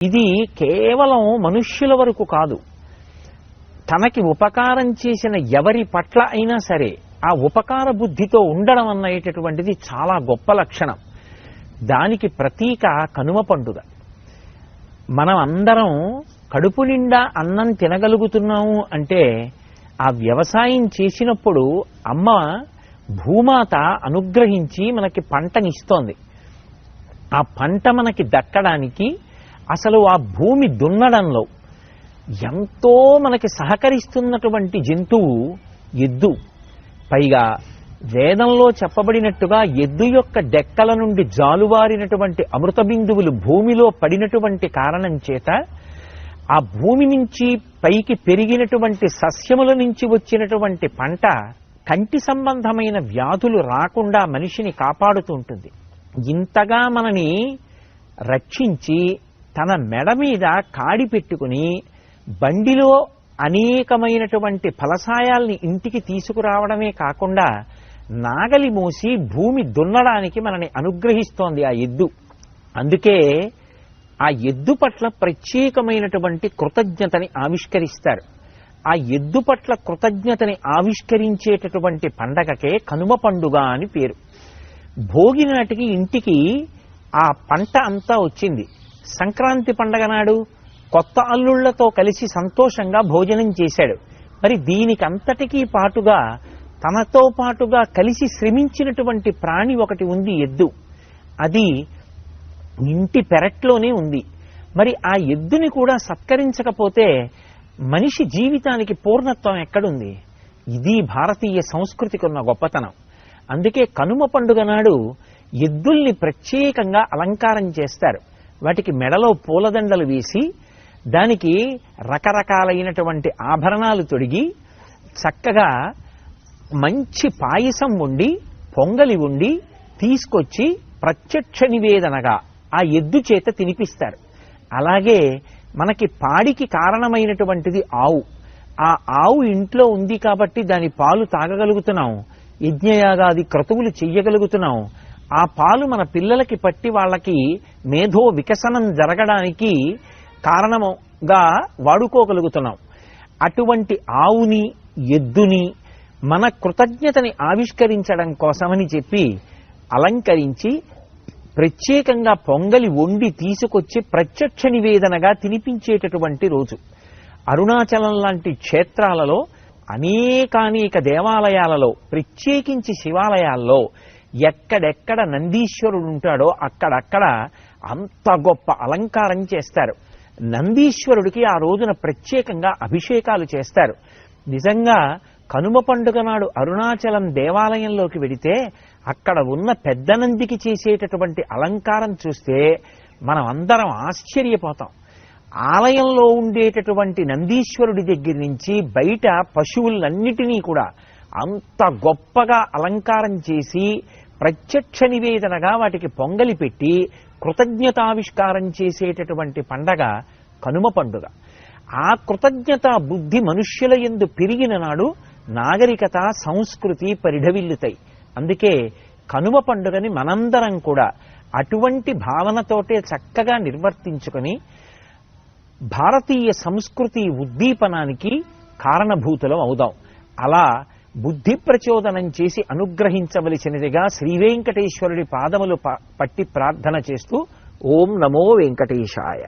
ఇది కేవలం మనుష్యుల వరకు కాదు. తనకి ఉపకారం చేసిన ఎవరి పట్ల అయినా సరే ఆ ఉపకార బుద్ధితో ఉండడం అనేటటువంటిది చాలా గొప్ప లక్షణం. దానికి ప్రతీక కనుమ పండుగ. మనం అందరం కడుపు నిండా అన్నం తినగలుగుతున్నాము అంటే ఆ వ్యవసాయం చేసినప్పుడు అమ్మ భూమాత అనుగ్రహించి మనకి పంటనిస్తోంది. ఆ పంట మనకి దక్కడానికి అసలు ఆ భూమి దున్నడంలో ఎంతో మనకి సహకరిస్తున్నటువంటి జంతువు ఎద్దు. పైగా వేదంలో చెప్పబడినట్టుగా ఎద్దు యొక్క డెక్కల నుండి జాలువారినటువంటి అమృత బిందువులు భూమిలో పడినటువంటి కారణం చేత ఆ భూమి నుంచి పైకి పెరిగినటువంటి సస్యముల నుంచి వచ్చినటువంటి పంట కంటి సంబంధమైన వ్యాధులు రాకుండా మనిషిని కాపాడుతూ ఉంటుంది. ఇంతగా మనని రక్షించి తన మెడ మీద కాడి పెట్టుకుని బండిలో అనేకమైనటువంటి ఫలసాయాల్ని ఇంటికి తీసుకురావడమే కాకుండా నాగలి మోసి భూమి దున్నడానికి మనని అనుగ్రహిస్తోంది ఆ ఎద్దు. అందుకే ఆ ఎద్దు పట్ల ప్రత్యేకమైనటువంటి కృతజ్ఞతని ఆవిష్కరిస్తారు. ఆ ఎద్దు పట్ల కృతజ్ఞతని ఆవిష్కరించేటటువంటి పండగకే కనుమ పండుగ అని పేరు. భోగి నాటికి ఇంటికి ఆ పంట అంతా వచ్చింది. సంక్రాంతి పండగ నాడు కొత్త అల్లుళ్లతో కలిసి సంతోషంగా భోజనం చేశాడు. మరి దీనికంతటికీ పాటుగా తనతో పాటుగా కలిసి శ్రమించినటువంటి ప్రాణి ఒకటి ఉంది, ఎద్దు. అది ఇంటి పెరట్లోనే ఉంది. మరి ఆ ఎద్దుని కూడా సత్కరించకపోతే మనిషి జీవితానికి పూర్ణత్వం ఎక్కడుంది? ఇది భారతీయ సంస్కృతికి ఉన్న గొప్పతనం. అందుకే కనుమ పండుగ నాడు ఎద్దుల్ని ప్రత్యేకంగా అలంకారం చేస్తారు. వాటికి మెడలో పూలదండలు వేసి దానికి రకరకాలైనటువంటి ఆభరణాలు తొడిగి చక్కగా మంచి పాయసం వండి పొంగలి వండి తీసుకొచ్చి ప్రత్యక్ష నివేదనగా ఆ ఎద్దు చేత తినిపిస్తారు. అలాగే మనకి పాడికి కారణమైనటువంటిది ఆవు. ఆ ఆవు ఇంట్లో ఉంది కాబట్టి దాని పాలు తాగగలుగుతున్నాం, యజ్ఞయాగాది క్రతువులు చెయ్యగలుగుతున్నాం. ఆ పాలు మన పిల్లలకి పట్టి వాళ్ళకి మేధో వికసనం జరగడానికి కారణముగా వాడుకోగలుగుతున్నాం. అటువంటి ఆవుని ఎద్దుని మన కృతజ్ఞతని ఆవిష్కరించడం కోసమని చెప్పి అలంకరించి ప్రత్యేకంగా పొంగలి వండి తీసుకొచ్చి ప్రత్యక్ష నివేదనగా తినిపించేటటువంటి రోజు. అరుణాచలం లాంటి క్షేత్రాలలో అనేకానేక దేవాలయాలలో ప్రత్యేకించి శివాలయాల్లో ఎక్కడెక్కడ నందీశ్వరుడు ఉంటాడో అక్కడక్కడ అంత గొప్ప అలంకారం చేస్తారు. నందీశ్వరుడికి ఆ రోజున ప్రత్యేకంగా అభిషేకాలు చేస్తారు. నిజంగా కనుమ పండుగ నాడు అరుణాచలం దేవాలయంలోకి వెడితే అక్కడ ఉన్న పెద్ద నందికి చేసేటటువంటి అలంకారం చూస్తే మనం అందరం ఆశ్చర్యపోతాం. ఆలయంలో ఉండేటటువంటి నందీశ్వరుడి దగ్గర నుంచి బయట పశువులన్నిటినీ కూడా అంత గొప్పగా అలంకారం చేసి ప్రత్యక్ష నివేదనగా వాటికి పొంగలి పెట్టి కృతజ్ఞతావిష్కారం చేసేటటువంటి పండగ కనుమ పండుగ. ఆ కృతజ్ఞత బుద్ధి మనుష్యుల యందు పెరిగిన నాడు నాగరికత సంస్కృతి పరిఢవిల్లుతాయి. అందుకే కనుమ పండుగని మనందరం కూడా అటువంటి భావనతోటే చక్కగా నిర్వర్తించుకొని భారతీయ సంస్కృతి ఉద్దీపనానికి కారణభూతులం అవుదాం. అలా బుద్ధి ప్రచోదనం చేసి అనుగ్రహించవలసినదిగా శ్రీవేంకటేశ్వరుడి పాదములు పట్టి ప్రార్థన చేస్తూ ఓం నమో వెంకటేశాయ.